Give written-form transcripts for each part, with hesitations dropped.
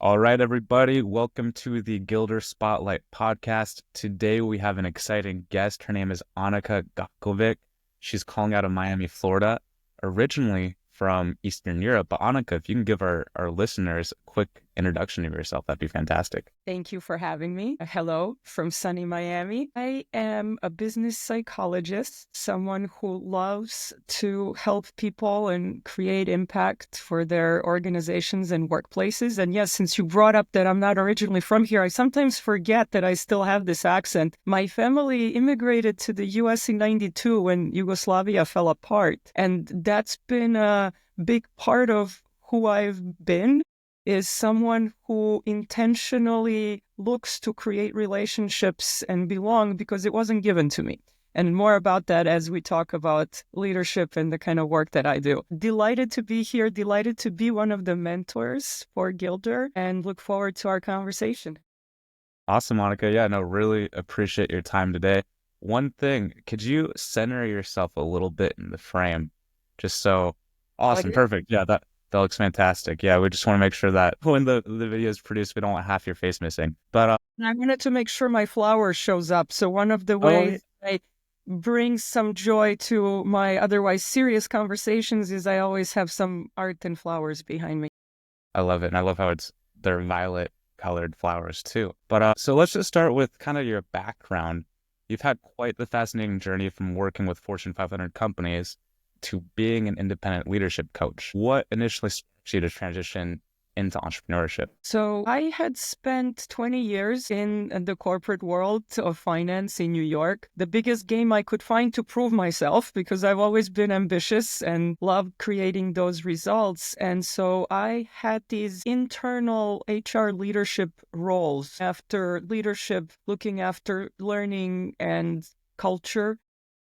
All right, everybody, welcome to the Gildre Spotlight podcast. Today we have an exciting guest. Her name is Anika Gakovic. She's calling out of Miami, Florida, originally from Eastern Europe. But Anika, if you can give our listeners a quick introduction of yourself, that'd be fantastic. Thank you for having me. Hello from sunny Miami. I am a business psychologist, someone who loves to help people and create impact for their organizations and workplaces. And yes, since you brought up that I'm not originally from here, I sometimes forget that I still have this accent. My family immigrated to the US in '92 when Yugoslavia fell apart. And that's been a big part of who I've been, is someone who intentionally looks to create relationships and belong because it wasn't given to me. And more about that as we talk about leadership and the kind of work that I do. Delighted to be here, delighted to be one of the mentors for Gildre, and look forward to our conversation. Awesome, Anika. Yeah, no, really appreciate your time today. One thing, could you center yourself a little bit in the frame? Just so, awesome, perfect. Yeah, that looks fantastic. Yeah, we just want to make sure that when the video is produced, we don't want half your face missing. But I wanted to make sure my flower shows up. So one of the ways I bring some joy to my otherwise serious conversations is I always have some art and flowers behind me. I love it. And I love how they're violet colored flowers too. But so let's just start with kind of your background. You've had quite the fascinating journey from working with Fortune 500 companies to being an independent leadership coach. What initially sparked you to transition into entrepreneurship? So I had spent 20 years in the corporate world of finance in New York. The biggest game I could find to prove myself, because I've always been ambitious and loved creating those results. And so I had these internal HR leadership roles after leadership, looking after learning and culture,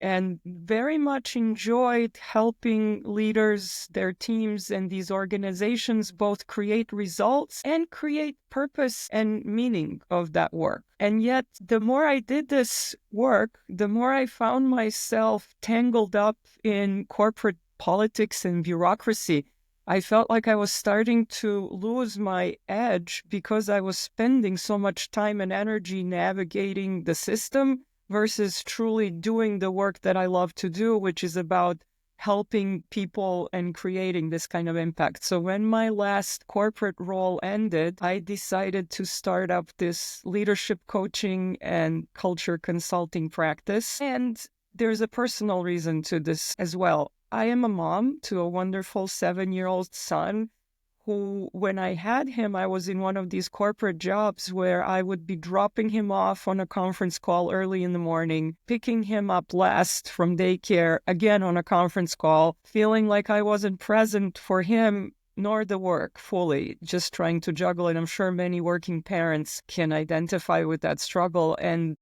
and very much enjoyed helping leaders, their teams, and these organizations both create results and create purpose and meaning of that work. And yet, the more I did this work, the more I found myself tangled up in corporate politics and bureaucracy. I felt like I was starting to lose my edge because I was spending so much time and energy navigating the system versus truly doing the work that I love to do, which is about helping people and creating this kind of impact. So when my last corporate role ended, I decided to start up this leadership coaching and culture consulting practice. And there's a personal reason to this as well. I am a mom to a wonderful 7-year-old son who, when I had him, I was in one of these corporate jobs where I would be dropping him off on a conference call early in the morning, picking him up last from daycare, again on a conference call, feeling like I wasn't present for him nor the work fully, just trying to juggle it. I'm sure many working parents can identify with that struggle. And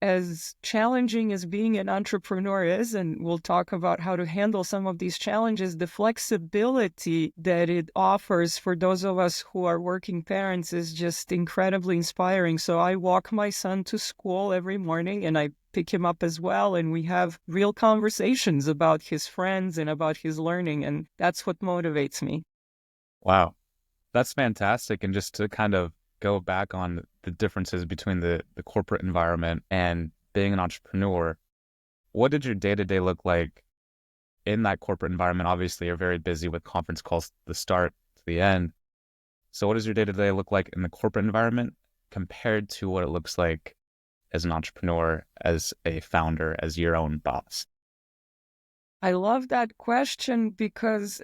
as challenging as being an entrepreneur is, and we'll talk about how to handle some of these challenges, the flexibility that it offers for those of us who are working parents is just incredibly inspiring. So I walk my son to school every morning and I pick him up as well. And we have real conversations about his friends and about his learning. And that's what motivates me. Wow, that's fantastic. And just to kind of go back on the differences between the corporate environment and being an entrepreneur, what did your day-to-day look like in that corporate environment? Obviously, you're very busy with conference calls, the start to the end. So what does your day-to-day look like in the corporate environment compared to what it looks like as an entrepreneur, as a founder, as your own boss? I love that question because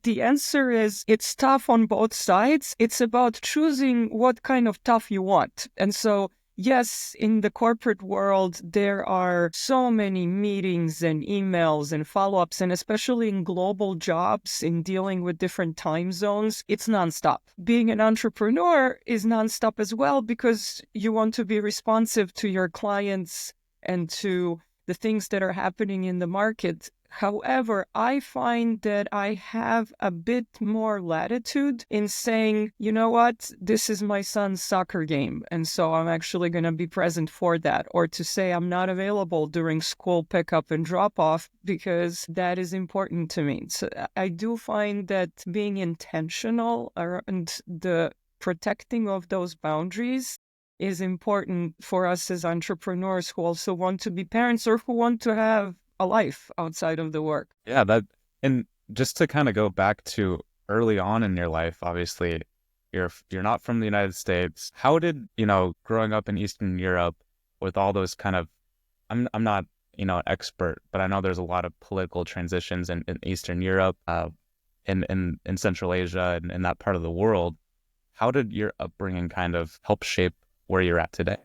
the answer is it's tough on both sides. It's about choosing what kind of tough you want. And so, yes, in the corporate world, there are so many meetings and emails and follow-ups, and especially in global jobs, in dealing with different time zones, it's nonstop. Being an entrepreneur is nonstop as well because you want to be responsive to your clients and to the things that are happening in the market. However, I find that I have a bit more latitude in saying, you know what, this is my son's soccer game, and so I'm actually going to be present for that. Or to say I'm not available during school pickup and drop off because that is important to me. So I do find that being intentional around the protecting of those boundaries is important for us as entrepreneurs who also want to be parents or who want to have a life outside of the work. Yeah, and just to kind of go back to early on in your life, obviously, you're not from the United States. How did, growing up in Eastern Europe with all those kind of, I'm not, an expert, but I know there's a lot of political transitions in Eastern Europe, in Central Asia and in that part of the world. How did your upbringing kind of help shape where you're at today?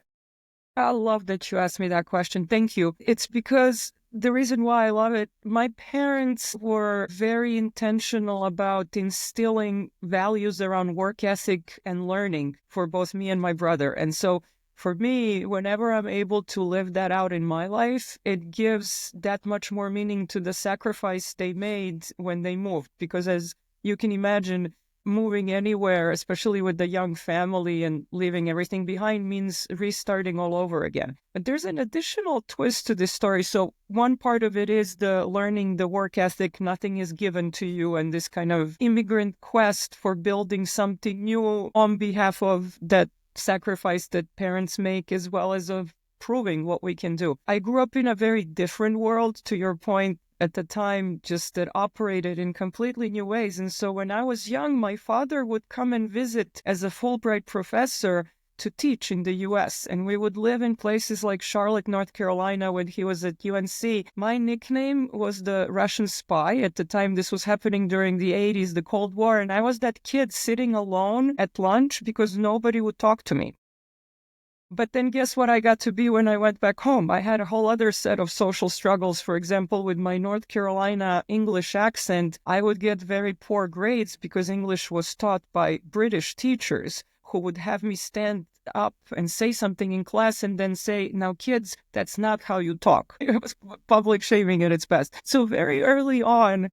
I love that you asked me that question. Thank you. It's because the reason why I love it, my parents were very intentional about instilling values around work ethic and learning for both me and my brother. And so for me, whenever I'm able to live that out in my life, it gives that much more meaning to the sacrifice they made when they moved. Because as you can imagine, moving anywhere, especially with the young family and leaving everything behind, means restarting all over again. But there's an additional twist to this story. So one part of it is the learning, the work ethic, nothing is given to you, and this kind of immigrant quest for building something new on behalf of that sacrifice that parents make, as well as of proving what we can do. I grew up in a very different world, to your point, at the time, just that operated in completely new ways. And so when I was young, my father would come and visit as a Fulbright professor to teach in the US. And we would live in places like Charlotte, North Carolina, when he was at UNC. My nickname was the Russian spy. At the time, this was happening during the 80s, the Cold War. And I was that kid sitting alone at lunch because nobody would talk to me. But then guess what I got to be when I went back home? I had a whole other set of social struggles. For example, with my North Carolina English accent, I would get very poor grades because English was taught by British teachers who would have me stand up and say something in class and then say, now kids, that's not how you talk. It was public shaming at its best. So very early on,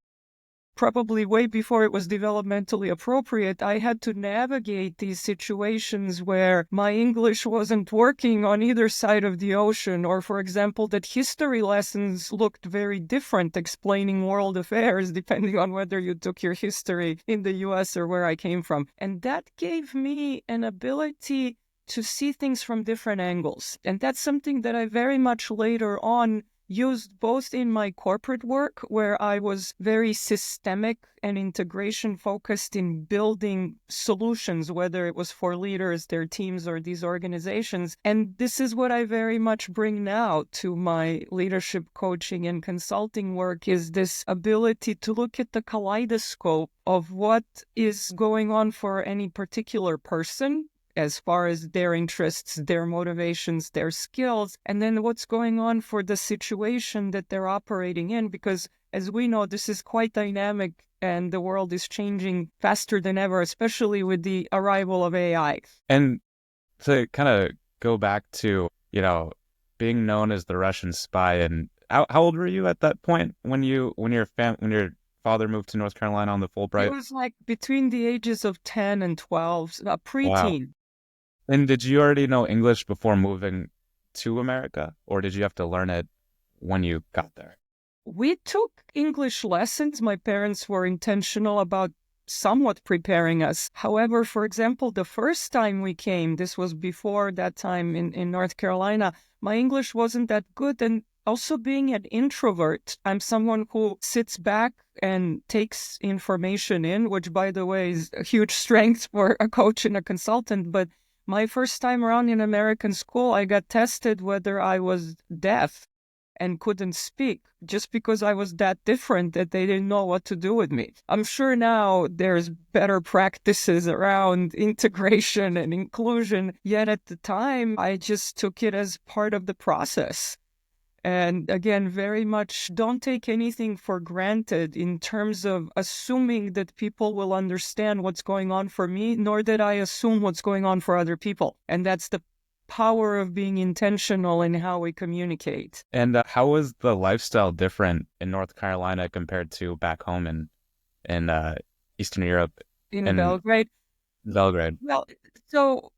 probably way before it was developmentally appropriate, I had to navigate these situations where my English wasn't working on either side of the ocean, or, for example, that history lessons looked very different explaining world affairs depending on whether you took your history in the US or where I came from. And that gave me an ability to see things from different angles. And that's something that I very much later on used both in my corporate work, where I was very systemic and integration focused in building solutions, whether it was for leaders, their teams, or these organizations. And this is what I very much bring now to my leadership coaching and consulting work, is this ability to look at the kaleidoscope of what is going on for any particular person, as far as their interests, their motivations, their skills, and then what's going on for the situation that they're operating in. Because as we know, this is quite dynamic and the world is changing faster than ever, especially with the arrival of AI. And to kind of go back to, being known as the Russian spy, and how old were you at that point when your father moved to North Carolina on the Fulbright? It was like between the ages of 10 and 12, a preteen. Wow. And did you already know English before moving to America, or did you have to learn it when you got there? We took English lessons. My parents were intentional about somewhat preparing us. However, for example, the first time we came, this was before that time in North Carolina, my English wasn't that good. And also being an introvert, I'm someone who sits back and takes information in, which, by the way, is a huge strength for a coach and a consultant. But my first time around in American school, I got tested whether I was deaf and couldn't speak, just because I was that different that they didn't know what to do with me. I'm sure now there's better practices around integration and inclusion, yet at the time, I just took it as part of the process. And again, very much don't take anything for granted in terms of assuming that people will understand what's going on for me, nor that I assume what's going on for other people. And that's the power of being intentional in how we communicate. And how was the lifestyle different in North Carolina compared to back home in Eastern Europe In and Belgrade, Belgrade? well, so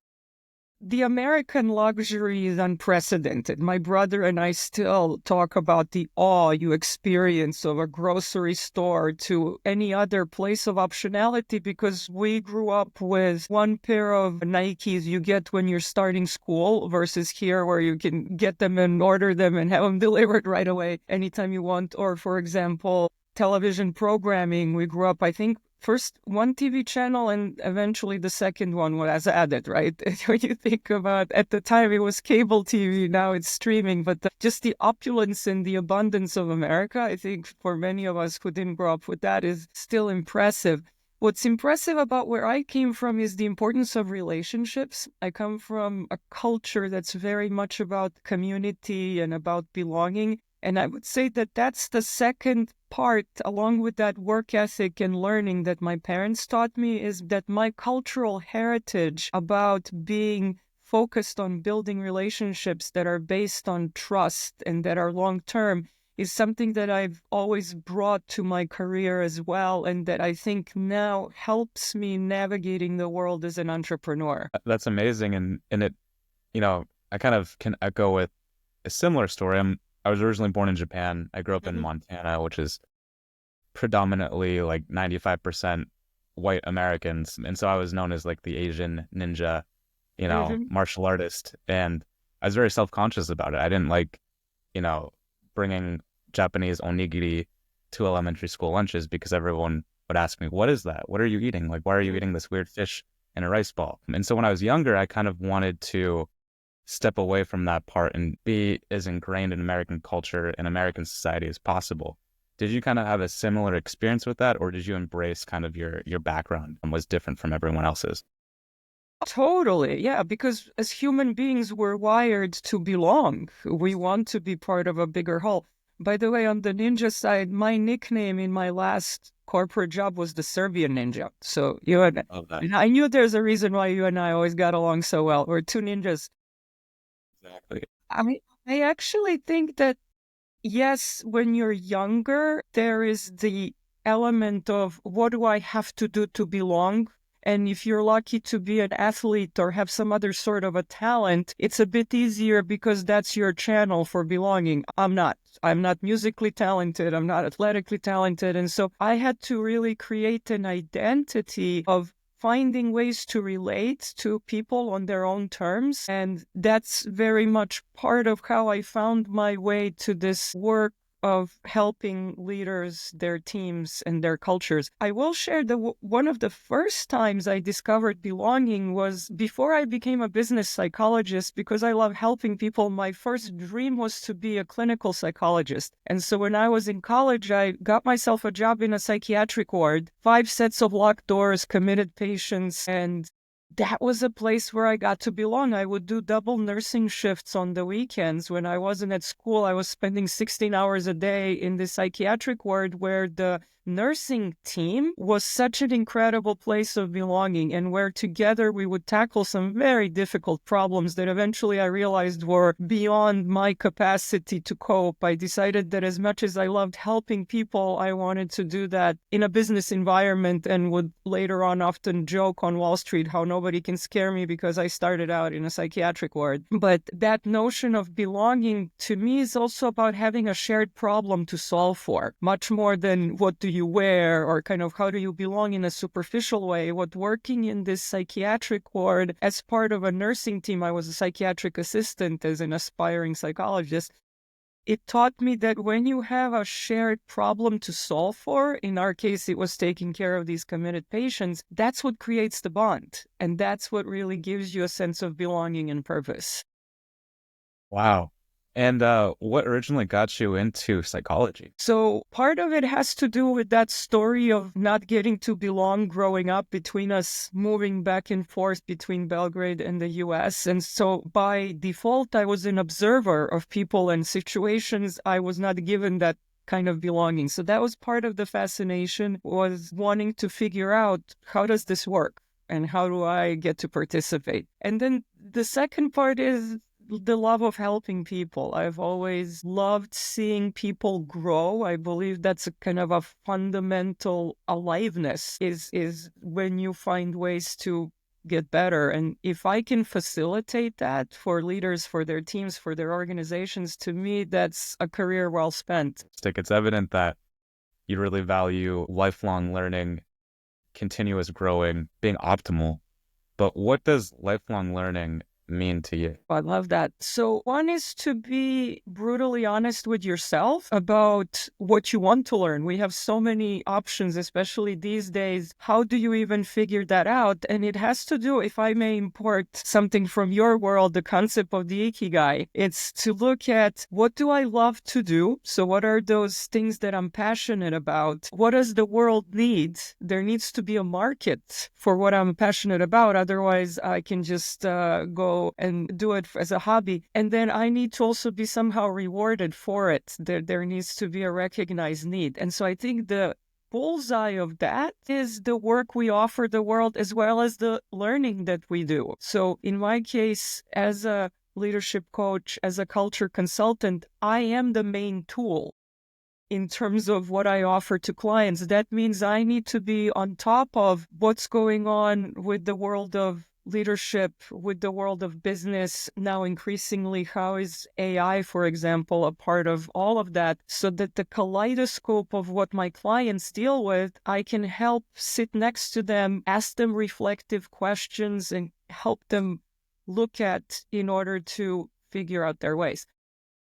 the American luxury is unprecedented. My brother and I still talk about the awe you experience of a grocery store to any other place of optionality because we grew up with one pair of Nikes you get when you're starting school versus here where you can get them and order them and have them delivered right away anytime you want. Or, for example, television programming. We grew up, I think, first one TV channel and eventually the second one was added, right? When you think about, at the time it was cable TV, now it's streaming, but just the opulence and the abundance of America, I think for many of us who didn't grow up with that is still impressive. What's impressive about where I came from is the importance of relationships. I come from a culture that's very much about community and about belonging. And I would say that that's the second part, along with that work ethic and learning that my parents taught me, is that my cultural heritage about being focused on building relationships that are based on trust and that are long-term is something that I've always brought to my career as well, and that I think now helps me navigating the world as an entrepreneur. That's amazing. And it, I kind of can echo with a similar story. I was originally born in Japan. I grew up in Montana, which is predominantly like 95% white Americans. And so I was known as like the Asian ninja, martial artist. And I was very self-conscious about it. I didn't like, bringing Japanese onigiri to elementary school lunches because everyone would ask me, what is that? What are you eating? Like, why are you eating this weird fish in a rice ball? And so when I was younger, I kind of wanted to step away from that part and be as ingrained in American culture and American society as possible. Did you kind of have a similar experience with that, or did you embrace kind of your background and was different from everyone else's? Totally, yeah, because as human beings, we're wired to belong. We want to be part of a bigger whole. By the way, on the ninja side, my nickname in my last corporate job was the Serbian Ninja. So and I knew there's a reason why you and I always got along so well. We're two ninjas. Exactly. I actually think that, yes, when you're younger, there is the element of what do I have to do to belong? And if you're lucky to be an athlete or have some other sort of a talent, it's a bit easier because that's your channel for belonging. I'm not. I'm not musically talented. I'm not athletically talented. And so I had to really create an identity of finding ways to relate to people on their own terms. And that's very much part of how I found my way to this work of helping leaders, their teams, and their cultures. I will share that one of the first times I discovered belonging was before I became a business psychologist, because I love helping people. My first dream was to be a clinical psychologist. And so when I was in college, I got myself a job in a psychiatric ward, 5 sets of locked doors, committed patients, and that was a place where I got to belong. I would do double nursing shifts on the weekends. When I wasn't at school, I was spending 16 hours a day in the psychiatric ward where the nursing team was such an incredible place of belonging and where together we would tackle some very difficult problems that eventually I realized were beyond my capacity to cope. I decided that as much as I loved helping people, I wanted to do that in a business environment and would later on often joke on Wall Street how nobody can scare me because I started out in a psychiatric ward. But that notion of belonging to me is also about having a shared problem to solve for, much more than what do you wear or kind of how do you belong in a superficial way. What working in this psychiatric ward as part of a nursing team, I was a psychiatric assistant as an aspiring psychologist. It taught me that when you have a shared problem to solve for, in our case, it was taking care of these committed patients, that's what creates the bond. And that's what really gives you a sense of belonging and purpose. Wow. And what originally got you into psychology? So part of it has to do with that story of not getting to belong growing up, between us moving back and forth between Belgrade and the US. And so by default, I was an observer of people and situations. I was not given that kind of belonging. So that was part of the fascination, was wanting to figure out, how does this work? And how do I get to participate? And then The second part is the love of helping people. I've always loved seeing people grow. I believe that's a kind of a fundamental aliveness is when you find ways to get better. And if I can facilitate that for leaders, for their teams, for their organizations, to me, that's a career well spent. It's evident that you really value lifelong learning, continuous growing, being optimal. But what does lifelong learning mean to you? I love that. So one is to be brutally honest with yourself about what you want to learn. We have so many options, especially these days. How do you even figure that out? And it has to do, if I may import something from your world, the concept of the ikigai. It's to look at, what do I love to do? So what are those things that I'm passionate about? What does the world need? There needs to be a market for what I'm passionate about. Otherwise, I can just go and do it as a hobby. And then I need to also be somehow rewarded for it. There needs to be a recognized need. And so I think the bullseye of that is the work we offer the world as well as the learning that we do. So in my case, as a leadership coach, as a culture consultant, I am the main tool in terms of what I offer to clients. That means I need to be on top of what's going on with the world of leadership, with the world of business. Now, increasingly, how is AI, for example, a part of all of that, so that the kaleidoscope of what my clients deal with, I can help sit next to them, ask them reflective questions, and help them look at in order to figure out their ways.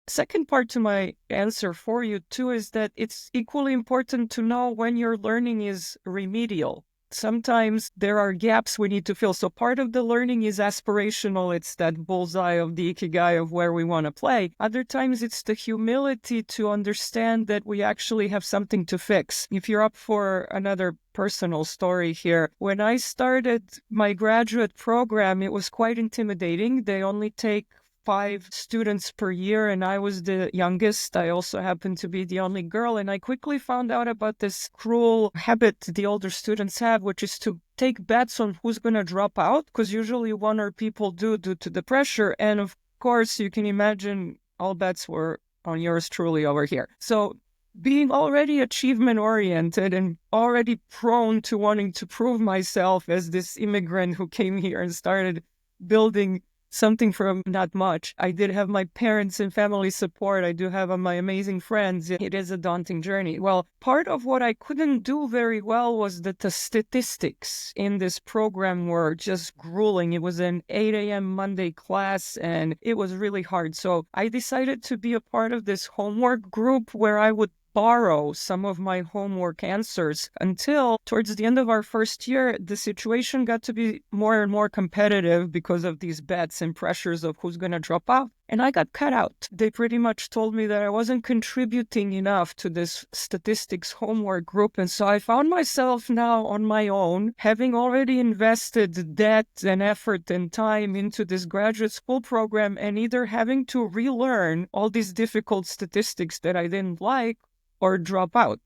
Second part to my answer for you, too, is that it's equally important to know when your learning is remedial. Sometimes there are gaps we need to fill. So part of the learning is aspirational. It's that bullseye of the ikigai of where we want to play. Other times it's the humility to understand that we actually have something to fix. If you're up for another personal story here, when I started my graduate program, it was quite intimidating. They only take 5 students per year, and I was the youngest. I also happened to be the only girl, and I quickly found out about this cruel habit the older students have, which is to take bets on who's going to drop out, because usually one or people do due to the pressure. And of course, you can imagine all bets were on yours truly over here. So being already achievement oriented and already prone to wanting to prove myself as this immigrant who came here and started building something from not much. I did have my parents and family support. I do have my amazing friends. It is a daunting journey. Well, part of what I couldn't do very well was that the statistics in this program were just grueling. It was an 8 a.m. Monday class, and it was really hard. So I decided to be a part of this homework group where I would borrow some of my homework answers until towards the end of our first year, the situation got to be more and more competitive because of these bets and pressures of who's going to drop out. And I got cut out. They pretty much told me that I wasn't contributing enough to this statistics homework group. And so I found myself now on my own, having already invested debt and effort and time into this graduate school program, and either having to relearn all these difficult statistics that I didn't like or drop out.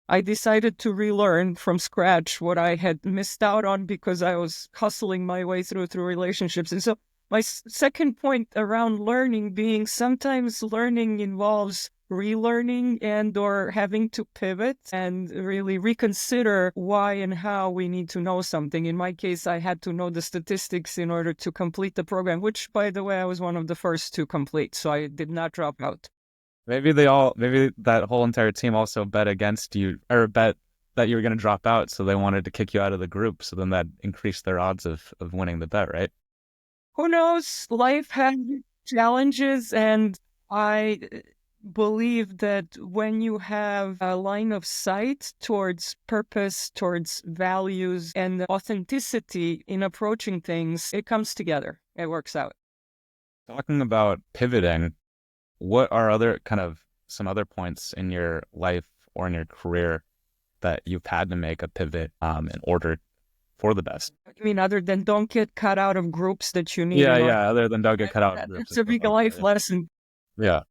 I decided to relearn from scratch what I had missed out on because I was hustling my way through relationships. And so my second point around learning being sometimes learning involves relearning and or having to pivot and really reconsider why and how we need to know something. In my case, I had to know the statistics in order to complete the program, which, by the way, I was one of the first to complete, so I did not drop out. Maybe that whole entire team also bet against you, or bet that you were going to drop out, so they wanted to kick you out of the group. So then that increased their odds of winning the bet, right? Who knows? Life has challenges, and I believe that when you have a line of sight towards purpose, towards values, and authenticity in approaching things, it comes together. It works out. Talking about pivoting, what are some other points in your life or in your career that you've had to make a pivot in order for the best? I mean, other than don't get cut out of groups that you need. Other than don't get cut out of groups. It's a big life lesson. Yeah.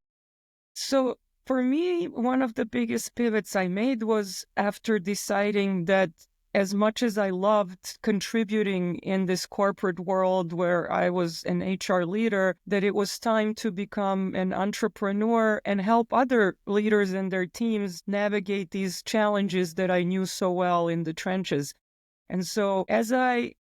So for me, one of the biggest pivots I made was after deciding that as much as I loved contributing in this corporate world where I was an HR leader, that it was time to become an entrepreneur and help other leaders and their teams navigate these challenges that I knew so well in the trenches. And so as I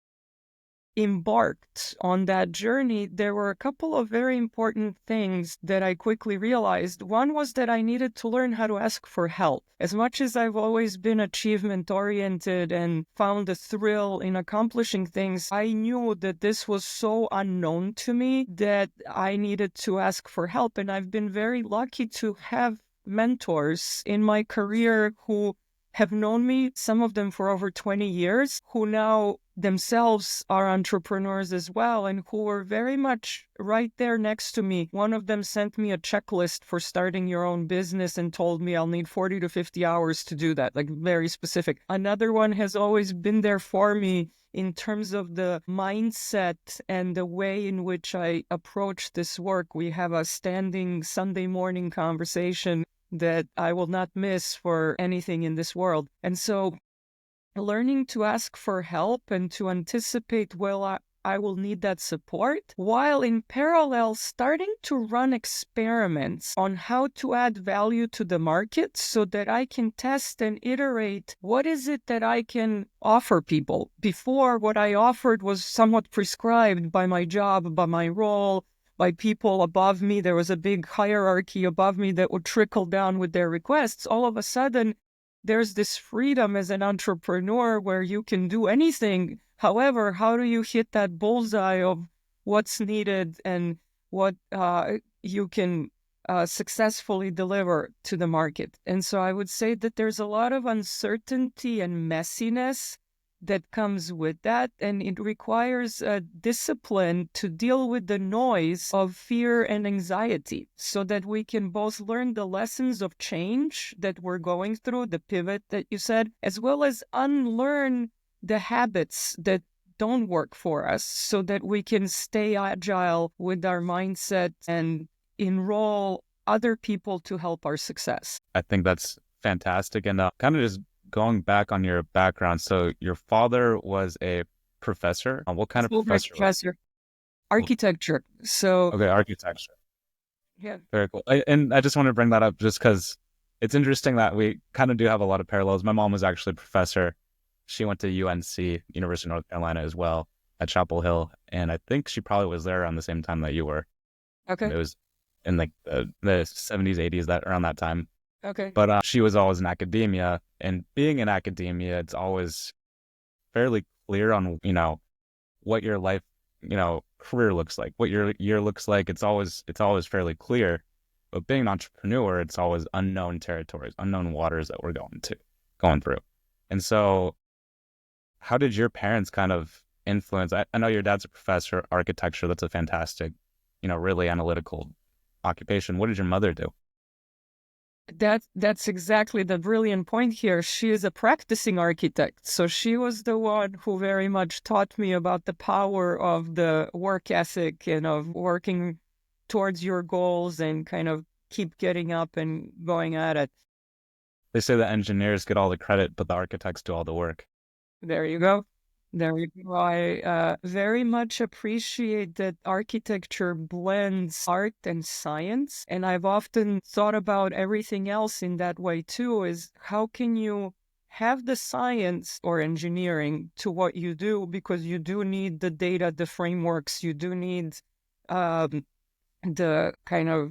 embarked on that journey, there were a couple of very important things that I quickly realized. One was that I needed to learn how to ask for help. As much as I've always been achievement oriented and found a thrill in accomplishing things, I knew that this was so unknown to me that I needed to ask for help. And I've been very lucky to have mentors in my career who have known me, some of them for over 20 years, who now themselves are entrepreneurs as well, and who were very much right there next to me. One of them sent me a checklist for starting your own business and told me I'll need 40 to 50 hours to do that, like very specific. Another one has always been there for me in terms of the mindset and the way in which I approach this work. We have a standing Sunday morning conversation that I will not miss for anything in this world. And so learning to ask for help and to anticipate, well, I will need that support, while in parallel starting to run experiments on how to add value to the market so that I can test and iterate what is it that I can offer people. Before, what I offered was somewhat prescribed by my job, by my role, by people above me. There was a big hierarchy above me that would trickle down with their requests. All of a sudden, there's this freedom as an entrepreneur where you can do anything. However, how do you hit that bullseye of what's needed and what you can successfully deliver to the market? And so I would say that there's a lot of uncertainty and messiness that comes with that, and it requires a discipline to deal with the noise of fear and anxiety so that we can both learn the lessons of change that we're going through, the pivot that you said, as well as unlearn the habits that don't work for us so that we can stay agile with our mindset and enroll other people to help our success. I think that's fantastic. And kind of just going back on your background. So your father was a professor. What kind of professor? Professor. Architecture. So okay, architecture. yeah. Very cool. And I just want to bring that up just because it's interesting that we kind of do have a lot of parallels. My mom was actually a professor. She went to UNC, University of North Carolina as well, at Chapel Hill. And I think she probably was there around the same time that you were. Okay. It was in like the 70s, 80s, that around that time. Okay. But she was always in academia, and being in academia, it's always fairly clear on, what your life, career looks like, what your year looks like. It's always fairly clear. But being an entrepreneur, it's always unknown territories, unknown waters that we're going through. And so how did your parents kind of influence? I know your dad's a professor, architecture. That's a fantastic, really analytical occupation. What did your mother do? That's exactly the brilliant point here. She is a practicing architect. So she was the one who very much taught me about the power of the work ethic and of working towards your goals and kind of keep getting up and going at it. They say that engineers get all the credit, but the architects do all the work. There you go. There you go. I very much appreciate that architecture blends art and science. And I've often thought about everything else in that way too, is how can you have the science or engineering to what you do, because you do need the data, the frameworks, you do need the kind of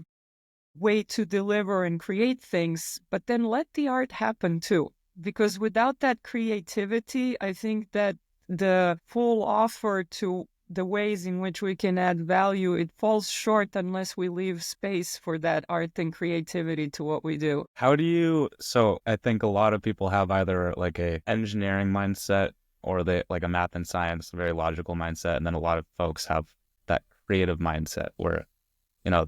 way to deliver and create things, but then let the art happen too. Because without that creativity, I think that the full offer to the ways in which we can add value, it falls short unless we leave space for that art and creativity to what we do. So I think a lot of people have either like a engineering mindset or they like a math and science, very logical mindset. And then a lot of folks have that creative mindset where,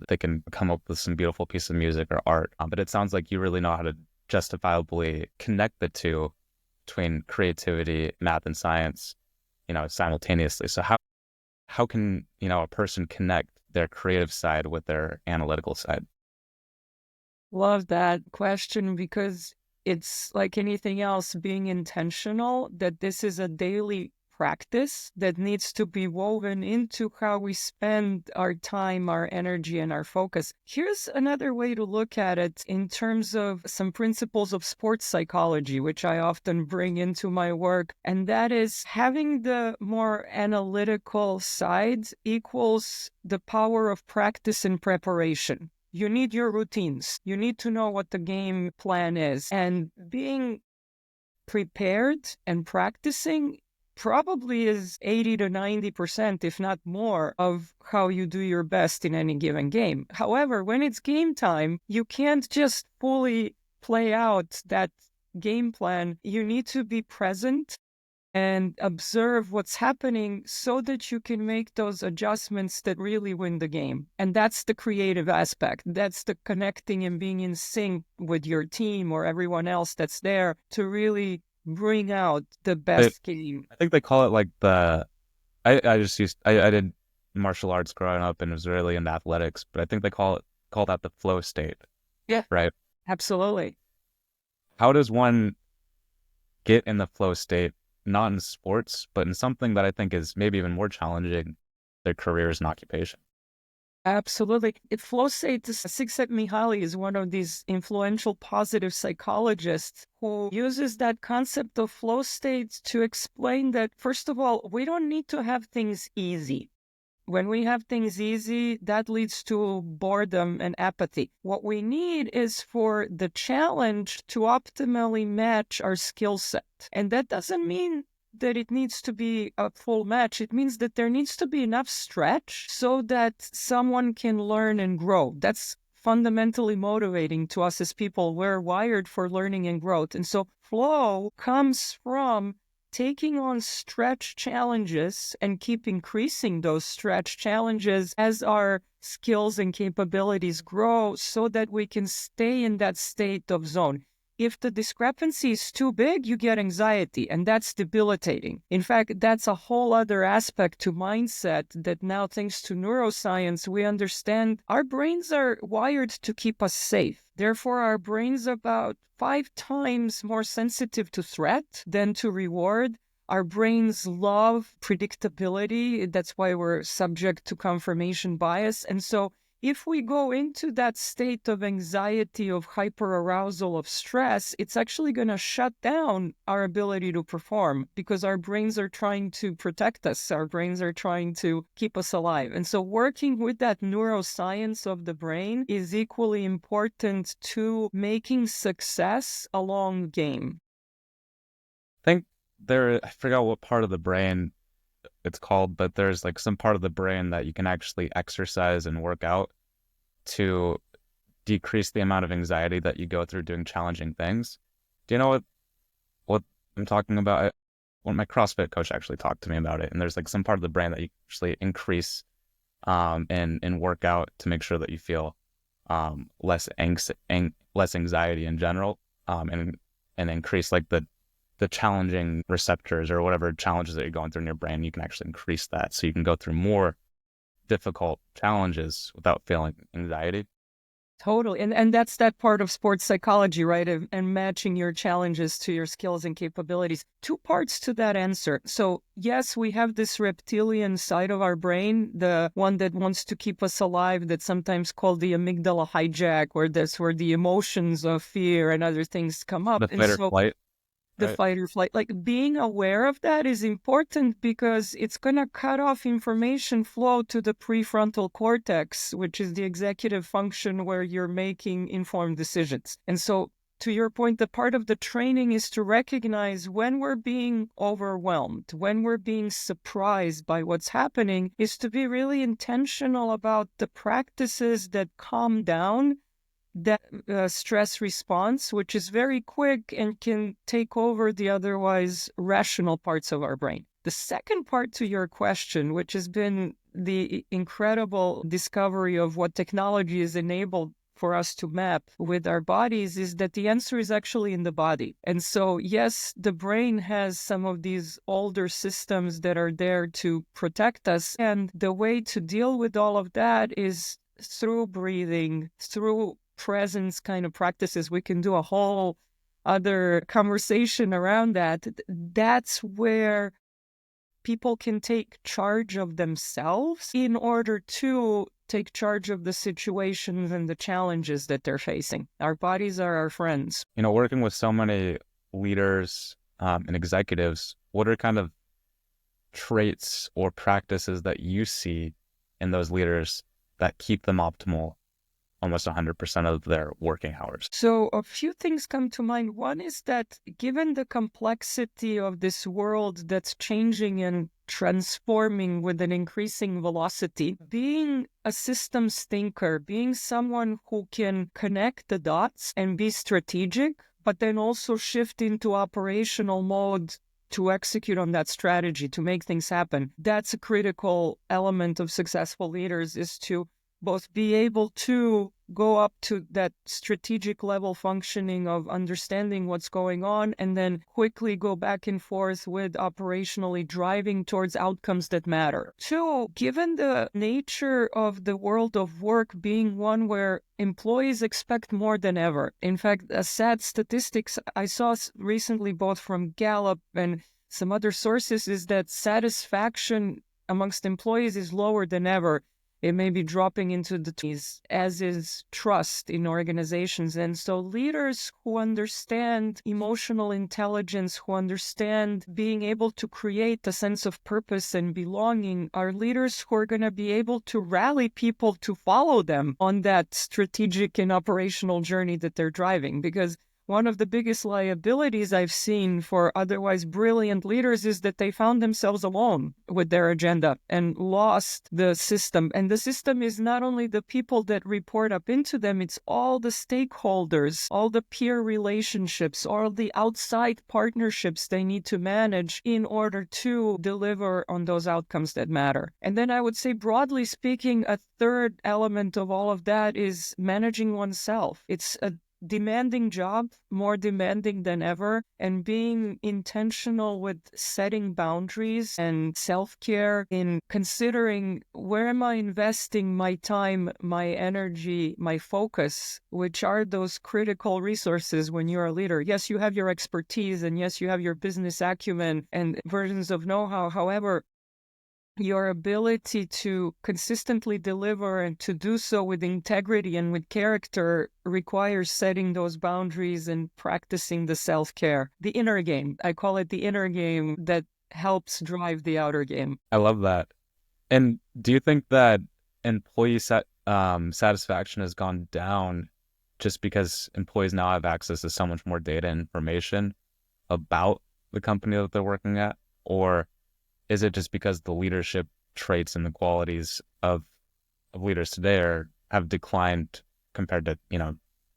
they can come up with some beautiful piece of music or art. But it sounds like you really know how to justifiably connect the two between creativity, math, and science, simultaneously. So how can, a person connect their creative side with their analytical side? Love that question, because it's like anything else, being intentional, that this is a daily practice that needs to be woven into how we spend our time, our energy, and our focus. Here's another way to look at it in terms of some principles of sports psychology, which I often bring into my work, and that is having the more analytical side equals the power of practice and preparation. You need your routines. You need to know what the game plan is. And being prepared and practicing probably is 80 to 90%, if not more, of how you do your best in any given game. However, when it's game time, you can't just fully play out that game plan. You need to be present and observe what's happening so that you can make those adjustments that really win the game. And that's the creative aspect. That's the connecting and being in sync with your team or everyone else that's there to really bring out the best game. I think they call it like I did martial arts growing up and was really into athletics, but I think they call that the flow state. Yeah, right? absolutely. How does one get in the flow state, not in sports, but in something that I think is maybe even more challenging, their careers and occupation? Absolutely. Flow state, Csikszentmihalyi is one of these influential positive psychologists who uses that concept of flow state to explain that, first of all, we don't need to have things easy. When we have things easy, that leads to boredom and apathy. What we need is for the challenge to optimally match our skill set. And that doesn't mean that it needs to be a full match. It means that there needs to be enough stretch so that someone can learn and grow. That's fundamentally motivating to us as people. We're wired for learning and growth. And so flow comes from taking on stretch challenges and keep increasing those stretch challenges as our skills and capabilities grow so that we can stay in that state of zone. If the discrepancy is too big, you get anxiety, and that's debilitating. In fact, that's a whole other aspect to mindset that now, thanks to neuroscience, we understand our brains are wired to keep us safe. Therefore, our brains are about 5 times more sensitive to threat than to reward. Our brains love predictability. That's why we're subject to confirmation bias. And so if we go into that state of anxiety, of hyperarousal, of stress, it's actually going to shut down our ability to perform because our brains are trying to protect us. Our brains are trying to keep us alive. And so working with that neuroscience of the brain is equally important to making success a long game. I forgot what part of the brain it's called, but there's like some part of the brain that you can actually exercise and work out to decrease the amount of anxiety that you go through doing challenging things. Do you know what I'm talking about? My CrossFit coach actually talked to me about it, and there's like some part of the brain that you actually increase and work out to make sure that you feel less anxiety in general, and increase like the challenging receptors or whatever challenges that you're going through in your brain. You can actually increase that so you can go through more difficult challenges without feeling anxiety. Totally. And that's that part of sports psychology, right? And matching your challenges to your skills and capabilities. 2 parts to that answer. So yes, we have this reptilian side of our brain, the one that wants to keep us alive, that's sometimes called the amygdala hijack, where that's where the emotions of fear and other things come up. The fight or flight. The fight or flight, like being aware of that is important because it's going to cut off information flow to the prefrontal cortex, which is the executive function where you're making informed decisions. And so, to your point, the part of the training is to recognize when we're being overwhelmed, when we're being surprised by what's happening, is to be really intentional about the practices that calm down that stress response, which is very quick and can take over the otherwise rational parts of our brain. The second part to your question, which has been the incredible discovery of what technology has enabled for us to map with our bodies, is that the answer is actually in the body. And so, yes, the brain has some of these older systems that are there to protect us. And the way to deal with all of that is through breathing, through presence kind of practices. We can do a whole other conversation around that. That's where people can take charge of themselves in order to take charge of the situations and the challenges that they're facing. Our bodies are our friends. Working with so many leaders and executives, what are kind of traits or practices that you see in those leaders that keep them optimal almost 100% of their working hours? So a few things come to mind. One is that given the complexity of this world that's changing and transforming with an increasing velocity, being a systems thinker, being someone who can connect the dots and be strategic, but then also shift into operational mode to execute on that strategy, to make things happen. That's a critical element of successful leaders, is to both be able to go up to that strategic level functioning of understanding what's going on, and then quickly go back and forth with operationally driving towards outcomes that matter. Two, given the nature of the world of work being one where employees expect more than ever. In fact, a sad statistics I saw recently, both from Gallup and some other sources, is that satisfaction amongst employees is lower than ever. It may be dropping into the 20s, as is trust in organizations. And so leaders who understand emotional intelligence, who understand being able to create a sense of purpose and belonging, are leaders who are going to be able to rally people to follow them on that strategic and operational journey that they're driving. Because one of the biggest liabilities I've seen for otherwise brilliant leaders is that they found themselves alone with their agenda and lost the system. And the system is not only the people that report up into them, it's all the stakeholders, all the peer relationships, all the outside partnerships they need to manage in order to deliver on those outcomes that matter. And then I would say, broadly speaking, a third element of all of that is managing oneself. It's a demanding job, more demanding than ever, and being intentional with setting boundaries and self-care in considering, where am I investing my time, my energy, my focus, which are those critical resources when you're a leader. Yes, you have your expertise, and yes, you have your business acumen and versions of know-how. However, your ability to consistently deliver and to do so with integrity and with character requires setting those boundaries and practicing the self-care, the inner game. I call it the inner game that helps drive the outer game. I love that. And do you think that employee satisfaction has gone down just because employees now have access to so much more data and information about the company that they're working at? Or is it just because the leadership traits and the qualities of leaders today have declined compared to,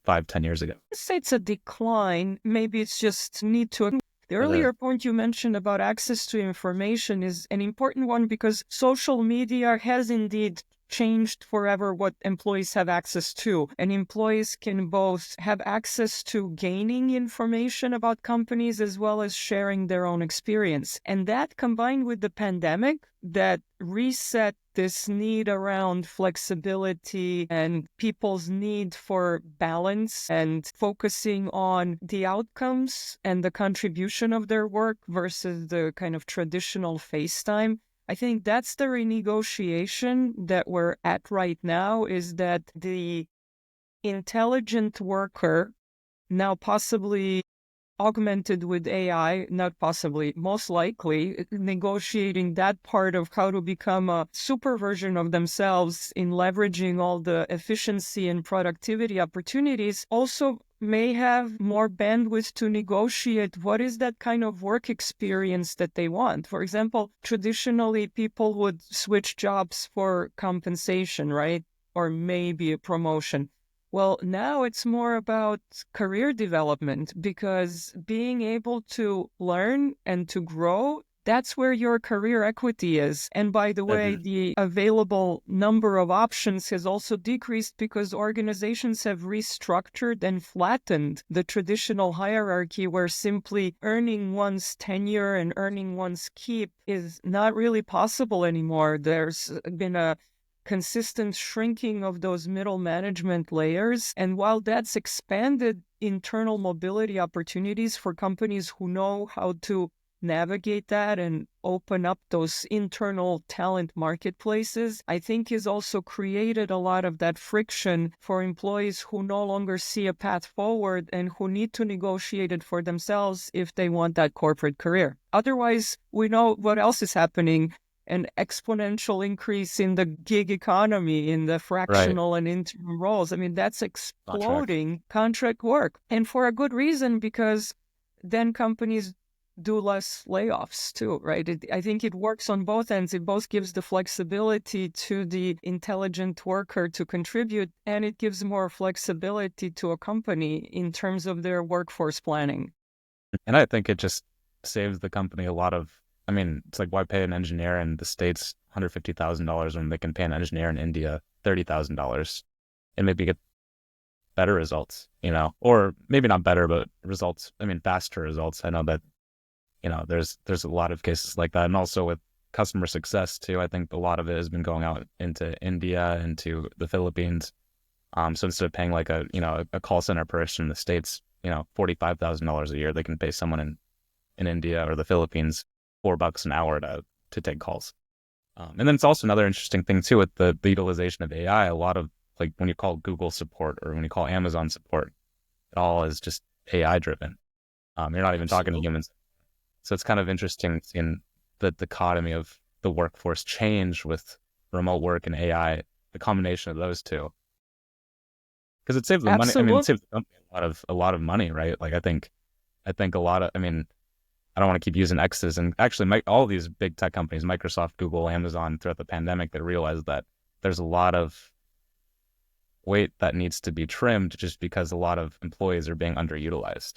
5-10 years ago? I'd say it's a decline. Maybe it's just need to. The earlier point you mentioned about access to information is an important one, because social media has indeed changed forever what employees have access to. And employees can both have access to gaining information about companies as well as sharing their own experience. And that, combined with the pandemic that reset this need around flexibility and people's need for balance and focusing on the outcomes and the contribution of their work versus the kind of traditional face time, I think that's the renegotiation that we're at right now, is that the intelligent worker, now possibly augmented with AI, not possibly, most likely, negotiating that part of how to become a super version of themselves in leveraging all the efficiency and productivity opportunities, also may have more bandwidth to negotiate what is that kind of work experience that they want. For example, traditionally people would switch jobs for compensation, right? Or maybe a promotion. Well, now it's more about career development, because being able to learn and to grow, that's where your career equity is. And by the way, the available number of options has also decreased because organizations have restructured and flattened the traditional hierarchy, where simply earning one's tenure and earning one's keep is not really possible anymore. There's been a consistent shrinking of those middle management layers. And while that's expanded internal mobility opportunities for companies who know how to navigate that and open up those internal talent marketplaces, I think has also created a lot of that friction for employees who no longer see a path forward and who need to negotiate it for themselves if they want that corporate career. Otherwise, we know what else is happening: an exponential increase in the gig economy, in the Right. fractional and interim roles. I mean, that's Contract. exploding contract work. And for a good reason, because then companies do less layoffs too, right? I think it works on both ends. It both gives the flexibility to the intelligent worker to contribute, and it gives more flexibility to a company in terms of their workforce planning. And I think it just saves the company a lot of, I mean, it's like, why pay an engineer in the States $150,000 when they can pay an engineer in India $30,000 and maybe get better results, or maybe not better, but results. I mean, faster results. I know that, there's a lot of cases like that. And also with customer success too, I think a lot of it has been going out into India, into the Philippines. So instead of paying like a call center person in the States, $45,000 a year, they can pay someone in India or the Philippines $4 an hour to take calls. And then it's also another interesting thing too with the utilization of AI. A lot of, like, when you call Google support or when you call Amazon support, it all is just AI driven. You're not even talking to Absolutely. humans. So it's kind of interesting seeing the dichotomy of the workforce change with remote work and AI, the combination of those two. Because it saves the money. I mean, it Absolutely. saves the company a lot of money, right? Like I think a lot of, I mean, I don't want to keep using X's, and actually all these big tech companies, Microsoft, Google, Amazon, throughout the pandemic, they realized that there's a lot of weight that needs to be trimmed just because a lot of employees are being underutilized.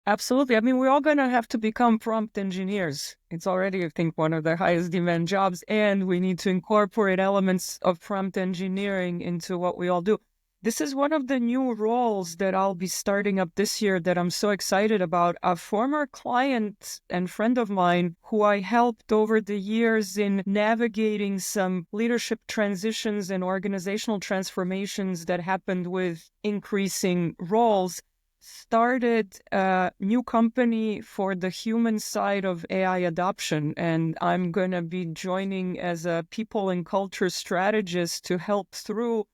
Absolutely. I mean, we're all going to have to become prompt engineers. It's already, I think, one of the highest demand jobs, and we need to incorporate elements of prompt engineering into what we all do. This is one of the new roles that I'll be starting up this year that I'm so excited about. A former client and friend of mine who I helped over the years in navigating some leadership transitions and organizational transformations that happened with increasing roles, started a new company for the human side of AI adoption. And I'm going to be joining as a people and culture strategist to help through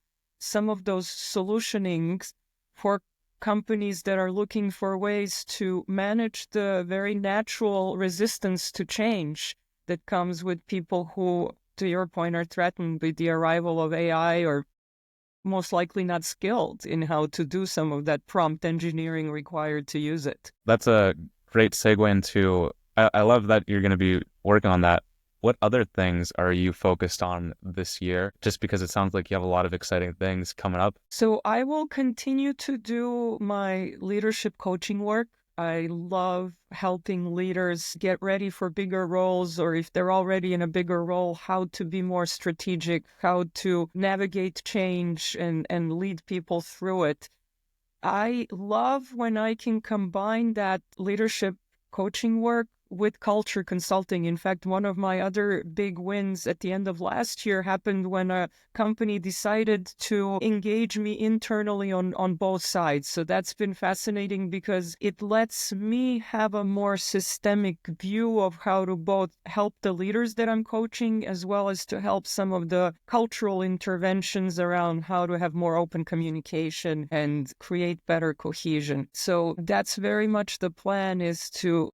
some of those solutionings for companies that are looking for ways to manage the very natural resistance to change that comes with people who, to your point, are threatened with the arrival of AI, or most likely not skilled in how to do some of that prompt engineering required to use it. That's a great segue into, I love that you're going to be working on that. What other things are you focused on this year? Just because it sounds like you have a lot of exciting things coming up. So I will continue to do my leadership coaching work. I love helping leaders get ready for bigger roles, or if they're already in a bigger role, how to be more strategic, how to navigate change and lead people through it. I love when I can combine that leadership coaching work with culture consulting. In fact, one of my other big wins at the end of last year happened when a company decided to engage me internally on both sides. So that's been fascinating because it lets me have a more systemic view of how to both help the leaders that I'm coaching, as well as to help some of the cultural interventions around how to have more open communication and create better cohesion. So that's very much the plan, is to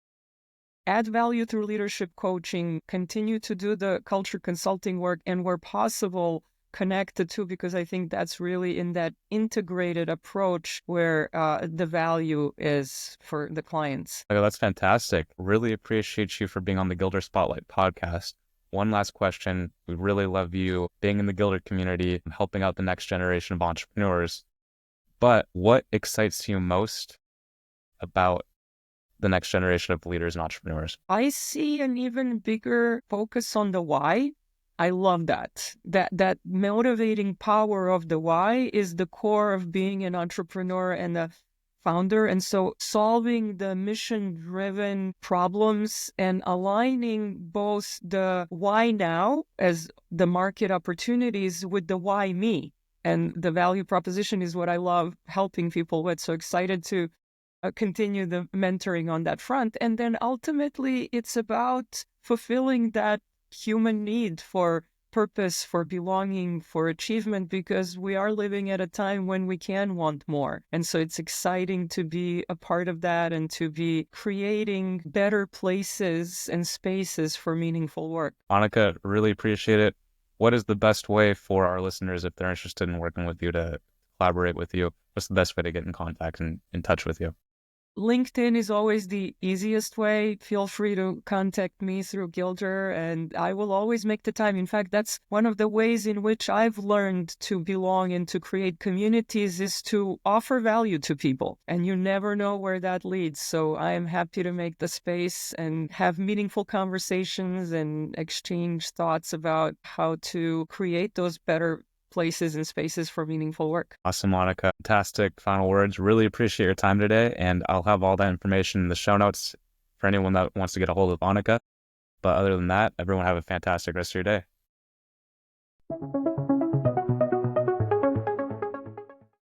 add value through leadership coaching, continue to do the culture consulting work, and where possible, connect the two, because I think that's really in that integrated approach where the value is for the clients. Oh, that's fantastic. Really appreciate you for being on the Gildre Spotlight podcast. One last question. We really love you being in the Gildre community and helping out the next generation of entrepreneurs. But what excites you most about the next generation of leaders and entrepreneurs? I see an even bigger focus on the why. I love that. That motivating power of the why is the core of being an entrepreneur and a founder. And so solving the mission-driven problems and aligning both the why now as the market opportunities with the why me. And the value proposition is what I love helping people with. So excited to continue the mentoring on that front. And then ultimately, it's about fulfilling that human need for purpose, for belonging, for achievement, because we are living at a time when we can want more. And so it's exciting to be a part of that and to be creating better places and spaces for meaningful work. Anika, really appreciate it. What is the best way for our listeners, if they're interested in working with you, to collaborate with you? What's the best way to get in contact and in touch with you? LinkedIn is always the easiest way. Feel free to contact me through Gildre, and I will always make the time. In fact, that's one of the ways in which I've learned to belong and to create communities, is to offer value to people. And you never know where that leads. So I am happy to make the space and have meaningful conversations and exchange thoughts about how to create those better places and spaces for meaningful work. Awesome, Monica. Fantastic final words. Really appreciate your time today. And I'll have all that information in the show notes for anyone that wants to get a hold of Anika. But other than that, everyone have a fantastic rest of your day.